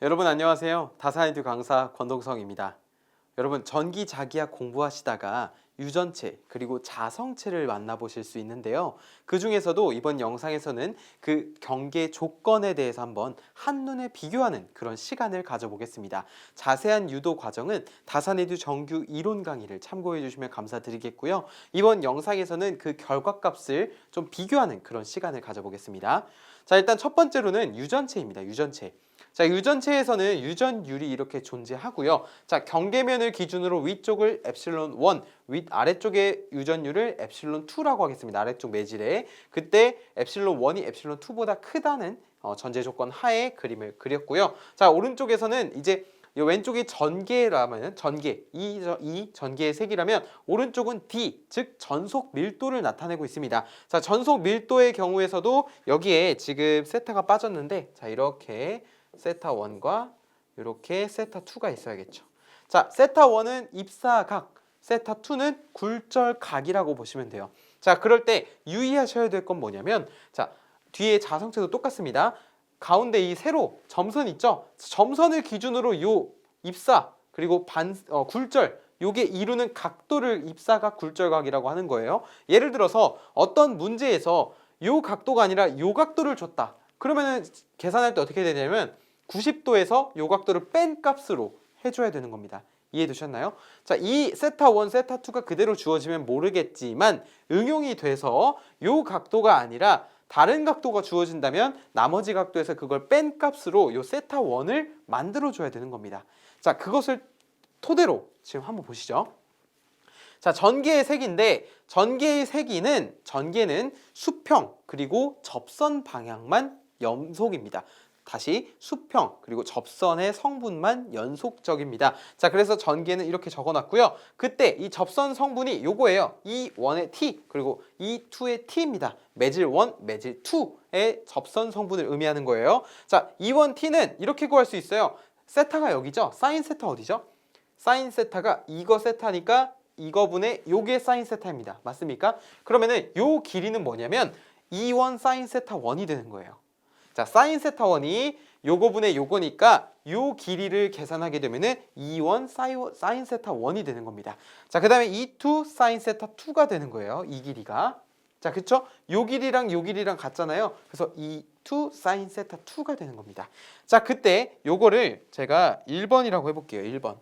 여러분 안녕하세요. 다산에듀 강사 권동성입니다. 여러분 전기자기학 공부하시다가 유전체 그리고 자성체를 만나보실 수 있는데요. 그 중에서도 이번 영상에서는 그 경계 조건에 대해서 한번 한눈에 비교하는 그런 시간을 가져보겠습니다. 자세한 유도 과정은 다산에듀 정규 이론 강의를 참고해 주시면 감사드리겠고요. 이번 영상에서는 그 결과값을 좀 비교하는 그런 시간을 가져보겠습니다. 자, 일단 첫 번째로는 유전체입니다. 유전체. 자, 유전체에서는 유전율이 이렇게 존재하고요. 자, 경계면을 기준으로 위쪽을 엡실론 1, 아래쪽의 유전율을 엡실론 2라고 하겠습니다. 아래쪽 매질에. 그때 엡실론 1이 엡실론 2보다 크다는 전제 조건 하에 그림을 그렸고요. 자, 오른쪽에서는 이제 왼쪽이 전개라면 전개, 이 전개의 색이라면 오른쪽은 D, 즉 전속 밀도를 나타내고 있습니다. 자, 전속 밀도의 경우에서도 여기에 지금 세타가 빠졌는데, 자, 이렇게 세타 1과 이렇게 세타 2가 있어야겠죠. 자, 세타 1은 입사각, 세타 2는 굴절각이라고 보시면 돼요. 자, 그럴 때 유의하셔야 될 건 뭐냐면, 자, 뒤에 자성체도 똑같습니다. 가운데 이 세로 점선 있죠? 점선을 기준으로 요 입사 그리고 굴절 요게 이루는 각도를 입사각 굴절각이라고 하는 거예요. 예를 들어서 어떤 문제에서 요 각도가 아니라 요 각도를 줬다. 그러면은 계산할 때 어떻게 되냐면 90도에서 요 각도를 뺀 값으로 해줘야 되는 겁니다. 이해되셨나요? 자, 이 세타 1, 세타 2가 그대로 주어지면 모르겠지만 응용이 돼서 요 각도가 아니라 다른 각도가 주어진다면 나머지 각도에서 그걸 뺀 값으로 요 세타 1을 만들어줘야 되는 겁니다. 자, 그것을 토대로 지금 한번 보시죠. 자, 전개의 색인데 전개는 수평 그리고 접선 방향만 연속입니다. 다시 수평 그리고 접선의 성분만 연속적입니다. 자, 그래서 전개는 이렇게 적어놨고요. 그때 이 접선 성분이 요거예요. E1의 T 그리고 E2의 T입니다. 매질 1, 매질 2의 접선 성분을 의미하는 거예요. 자, E1T는 이렇게 구할 수 있어요. 세타가 여기죠. 사인 세타 어디죠? 사인 세타가 이거 세타니까 이거분의 요게 사인 세타입니다. 맞습니까? 그러면은 요 길이는 뭐냐면 E1 사인 세타 1이 되는 거예요. 자, 사인 세타 1이 요거분의 요거니까 요 길이를 계산하게 되면은 E1 사인 세타 1이 되는 겁니다. 자, 그 다음에 E2 사인 세타 2가 되는 거예요. 이 길이가. 자, 그쵸? 요 길이랑 같잖아요. 그래서 E2 사인 세타 2가 되는 겁니다. 자, 그때 요거를 제가 1번이라고 해볼게요. 1번.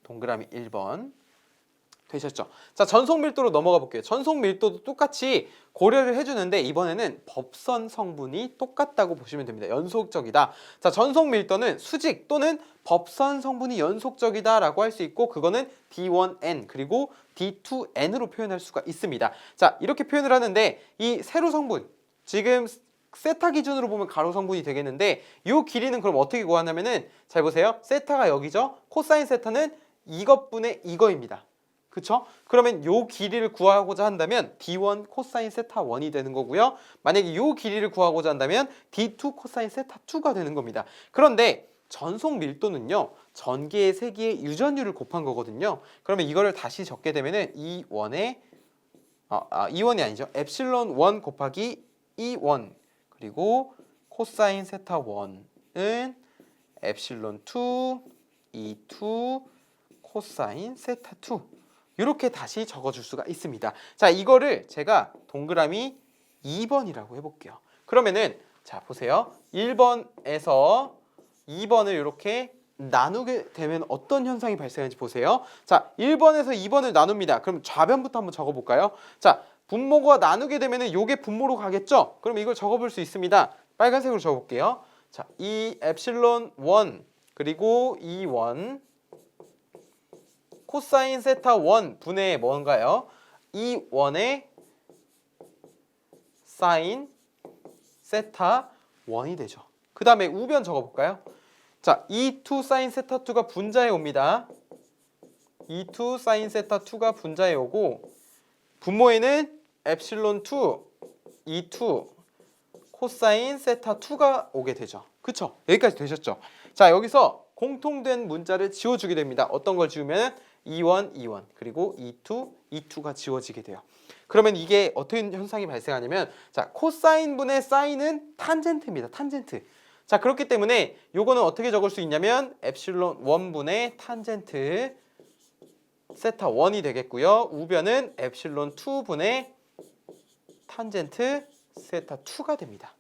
동그라미 1번. 되셨죠? 자, 전속 밀도로 넘어가 볼게요. 전속 밀도도 똑같이 고려를 해주는데 이번에는 법선 성분이 똑같다고 보시면 됩니다. 연속적이다. 자, 전속 밀도는 수직 또는 법선 성분이 연속적이다 라고 할 수 있고 그거는 D1N 그리고 D2N으로 표현할 수가 있습니다. 자, 이렇게 표현을 하는데 이 세로 성분 지금 세타 기준으로 보면 가로 성분이 되겠는데 이 길이는 그럼 어떻게 구하냐면은 잘 보세요. 세타가 여기죠. 코사인 세타는 이것분의 이거입니다. 그쵸? 그러면 요 길이를 구하고자 한다면 D1 코사인 세타 1이 되는 거고요. 만약에 요 길이를 구하고자 한다면 D2 코사인 세타 2가 되는 겁니다. 그런데 전속 밀도는요. 전개의 세기의 유전율을 곱한 거거든요. 그러면 이거를 다시 적게 되면은 E1이 아니죠. 엡실론 1 곱하기 E1 그리고 코사인 세타 1은 엡실론 2 E2 코사인 세타 2 이렇게 다시 적어줄 수가 있습니다. 자, 이거를 제가 동그라미 2번이라고 해볼게요. 그러면은 자, 보세요. 1번에서 2번을 이렇게 나누게 되면 어떤 현상이 발생하는지 보세요. 자, 1번에서 2번을 나눕니다. 그럼 좌변부터 한번 적어볼까요? 자, 분모가 나누게 되면은 요게 분모로 가겠죠? 그럼 이걸 적어볼 수 있습니다. 빨간색으로 적어볼게요. 자, 이 엡실론 1 그리고 E1 코사인 세타 1 분의 뭔가요? E1의 사인 세타 1이 되죠. 그 다음에 우변 적어볼까요? 자, E2 사인 세타 2가 분자에 옵니다. E2 사인 세타 2가 분자에 오고 분모에는 엡실론 2 E2 코사인 세타 2가 오게 되죠. 그쵸? 여기까지 되셨죠? 자, 여기서 공통된 문자를 지워주게 됩니다. 어떤 걸 지우면 E1 그리고 E2가 지워지게 돼요. 그러면 이게 어떤 현상이 발생하냐면 자, 코사인 분의 사인은 탄젠트입니다. 탄젠트. 자, 그렇기 때문에 요거는 어떻게 적을 수 있냐면 엡실론 1분의 탄젠트 세타 1이 되겠고요. 우변은 엡실론 2분의 탄젠트 세타 2가 됩니다.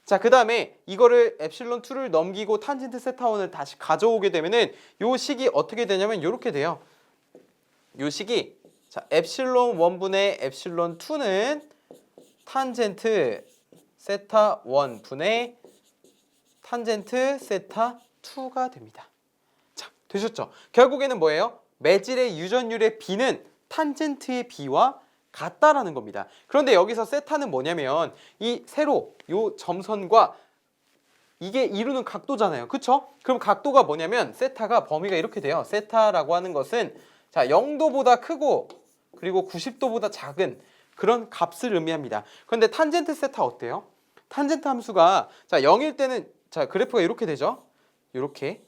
자, 그 다음에 이거를 엡실론 2를 넘기고 탄젠트 세타 1을 다시 가져오게 되면은 요 식이 어떻게 되냐면 요렇게 돼요. 요 식이 자, 엡실론 1분의 엡실론 2는 탄젠트 세타 1 분의 탄젠트 세타 2가 됩니다. 자, 되셨죠? 결국에는 뭐예요? 매질의 유전율의 b는 탄젠트의 b와 같다라는 겁니다. 그런데 여기서 세타는 뭐냐면 이 세로 요 점선과 이게 이루는 각도잖아요. 그쵸? 그럼 각도가 뭐냐면 세타가 범위가 이렇게 돼요. 세타라고 하는 것은 자, 0도보다 크고 그리고 90도보다 작은 그런 값을 의미합니다. 그런데 탄젠트 세타 어때요? 탄젠트 함수가 자, 0일 때는 자, 그래프가 이렇게 되죠. 이렇게.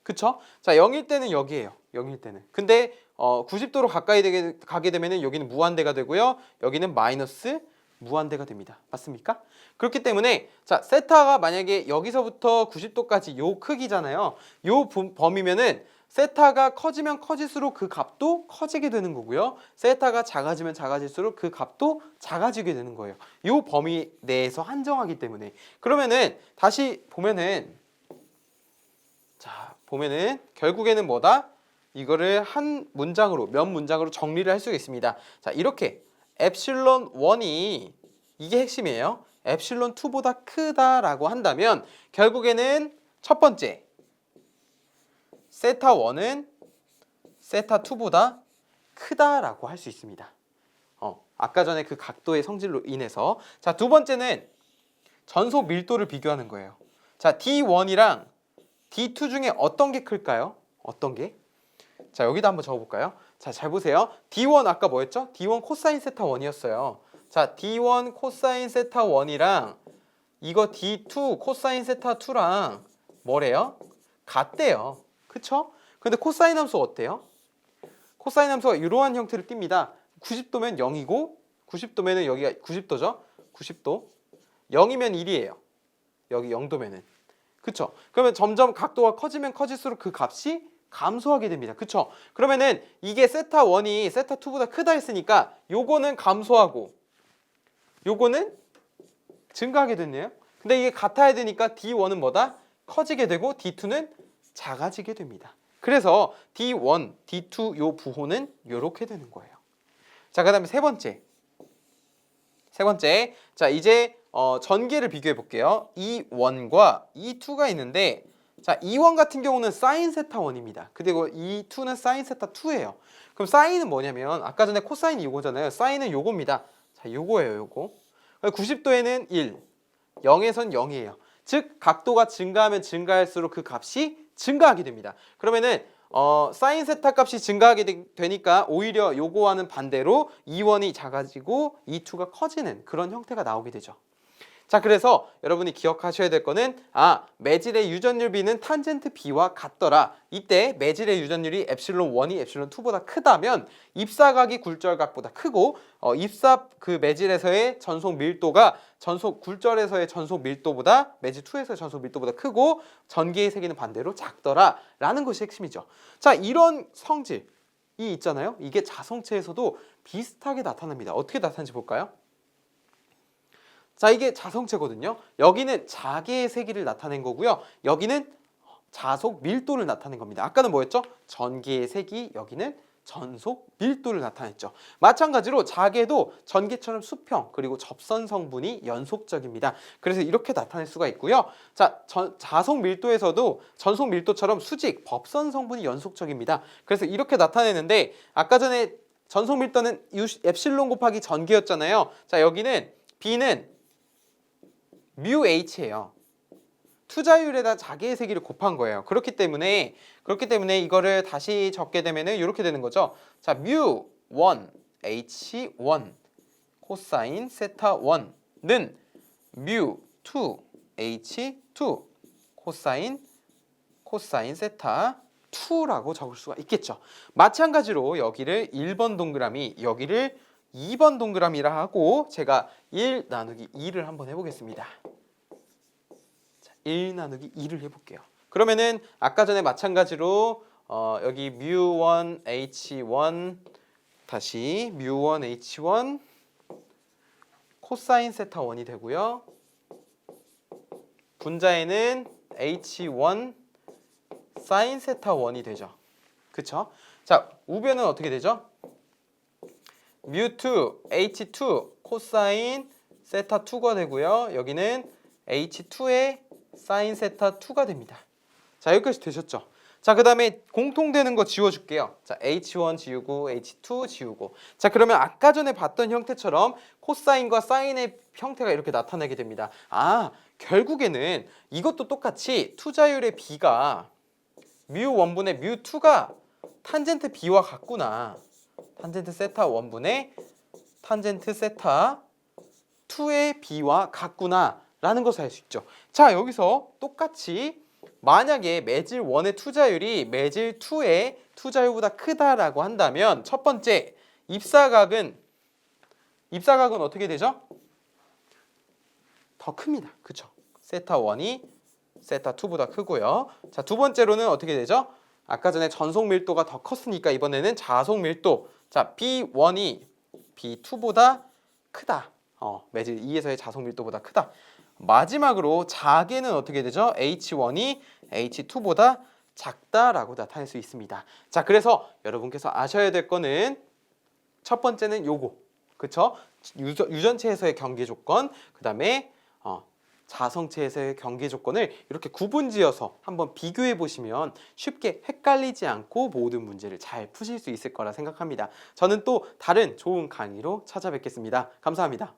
그쵸? 자, 0일 때는 여기에요. 0일 때는. 근데 90도로 가까이 가게 되면은 여기는 무한대가 되고요. 여기는 마이너스 무한대가 됩니다. 맞습니까? 그렇기 때문에 자, 세타가 만약에 여기서부터 90도까지 요 크기잖아요. 요 범위면은 세타가 커지면 커질수록 그 값도 커지게 되는 거고요. 세타가 작아지면 작아질수록 그 값도 작아지게 되는 거예요. 요 범위 내에서 한정하기 때문에. 그러면은 다시 보면은 자, 보면은 결국에는 뭐다? 이거를 한 문장으로 몇 문장으로 정리를 할 수가 있습니다. 자, 이렇게 엡실론 1이 이게 핵심이에요. 엡실론 2보다 크다라고 한다면 결국에는 첫 번째 세타 1은 세타 2보다 크다라고 할 수 있습니다. 아까 전에 그 각도의 성질로 인해서. 자, 두 번째는 전속 밀도를 비교하는 거예요. 자, D1이랑 D2 중에 어떤 게 클까요? 어떤 게? 자, 여기다 한번 적어볼까요? 자, 잘 보세요. D1 아까 뭐였죠? D1 코사인 세타 1이었어요. 자, D1 코사인 세타 1이랑 이거 D2 코사인 세타 2랑 뭐래요? 같대요. 그쵸? 근데 코사인 함수 어때요? 코사인 함수가 이러한 형태를 띱니다. 90도면 0이고 90도면은 여기가 90도죠? 90도. 0이면 1이에요. 여기 0도면은. 그쵸? 그러면 점점 각도가 커지면 커질수록 그 값이 감소하게 됩니다. 그쵸? 그러면은 이게 세타 1이 세타 2보다 크다 했으니까 요거는 감소하고 요거는 증가하게 됐네요. 근데 이게 같아야 되니까 D1은 뭐다? 커지게 되고 D2는 작아지게 됩니다. 그래서 D1, D2 요 부호는 요렇게 되는 거예요. 자, 그 다음에 세 번째. 자, 이제 전개를 비교해 볼게요. E1과 E2가 있는데 자, E1 같은 경우는 사인 세타 1입니다. 그리고 E2는 사인 세타 2예요. 그럼 사인은 뭐냐면 아까 전에 코사인이 요거잖아요. 사인은 요겁니다. 자, 요거예요, 요거. 90도에는 1, 0에선 0이에요. 즉 각도가 증가하면 증가할수록 그 값이 증가하게 됩니다. 그러면은 사인 세타 값이 증가하게 되니까 오히려 요거와는 반대로 E1이 작아지고 E2가 커지는 그런 형태가 나오게 되죠. 자, 그래서 여러분이 기억하셔야 될 거는 매질의 유전율 b는 탄젠트 b와 같더라. 이때 매질의 유전율이 엡실론 1이 엡실론 2보다 크다면 입사각이 굴절각보다 크고 입사 그 매질에서의 전속 밀도가 전속 굴절에서의 전속 밀도보다 매질 2에서의 전속 밀도보다 크고 전기의 세기는 반대로 작더라 라는 것이 핵심이죠. 자, 이런 성질이 있잖아요. 이게 자성체에서도 비슷하게 나타납니다. 어떻게 나타나는지 볼까요? 자, 이게 자성체거든요. 여기는 자개의 세기를 나타낸 거고요. 여기는 자속 밀도를 나타낸 겁니다. 아까는 뭐였죠? 전개의 세기, 여기는 전속 밀도를 나타냈죠. 마찬가지로 자개도 전개처럼 수평 그리고 접선 성분이 연속적입니다. 그래서 이렇게 나타낼 수가 있고요. 자, 자속 밀도에서도 전속 밀도처럼 수직, 법선 성분이 연속적입니다. 그래서 이렇게 나타내는데 아까 전에 전속 밀도는 엡실론 곱하기 전개였잖아요. 자, 여기는 B는 뮤 H예요. 투자율에다 자기의 세기를 곱한 거예요. 그렇기 때문에 이거를 다시 적게 되면은 이렇게 되는 거죠. 자, 뮤 1 H1 코사인 세타 1는 뮤 2 H2 코사인 세타 2라고 적을 수가 있겠죠. 마찬가지로 여기를 1번 동그라미, 여기를 2번 동그라미라 하고 제가 1 나누기 2를 한번 해보겠습니다. 자, 1 나누기 2를 해볼게요. 그러면은 아까 전에 마찬가지로 여기 μ1 h1 다시 μ1 h1 코사인 세타 1이 되고요. 분자에는 h1 사인 세타 1이 되죠. 그쵸? 자, 우변은 어떻게 되죠? μ2 h2 코사인 세타 2가 되고요. 여기는 h2의 사인 세타 2가 됩니다. 자, 여기까지 되셨죠? 자, 그 다음에 공통되는 거 지워줄게요. 자, h1 지우고 h2 지우고. 자, 그러면 아까 전에 봤던 형태처럼 코사인과 사인의 형태가 이렇게 나타나게 됩니다. 아, 결국에는 이것도 똑같이 투자율의 b가 μ1분의 μ2가 탄젠트 b와 같구나. 탄젠트 세타 1분의 탄젠트 세타 2의 b와 같구나 라는 것을 알 수 있죠. 자, 여기서 똑같이 만약에 매질 1의 투자율이 매질 2의 투자율보다 크다라고 한다면 첫 번째 입사각은 어떻게 되죠? 더 큽니다. 그쵸? 세타 1이 세타 2보다 크고요. 자, 두 번째로는 어떻게 되죠? 아까 전에 전속 밀도가 더 컸으니까 이번에는 자속 밀도. 자, B1이 B2보다 크다. 매질 2에서의 자속 밀도보다 크다. 마지막으로 작게는 어떻게 되죠? H1이 H2보다 작다라고 나타낼 수 있습니다. 자, 그래서 여러분께서 아셔야 될 거는 첫 번째는 요거. 그쵸? 유전체에서의 경계 조건, 그 다음에 자성체에서의 경계 조건을 이렇게 구분지어서 한번 비교해 보시면 쉽게 헷갈리지 않고 모든 문제를 잘 푸실 수 있을 거라 생각합니다. 저는 또 다른 좋은 강의로 찾아뵙겠습니다. 감사합니다.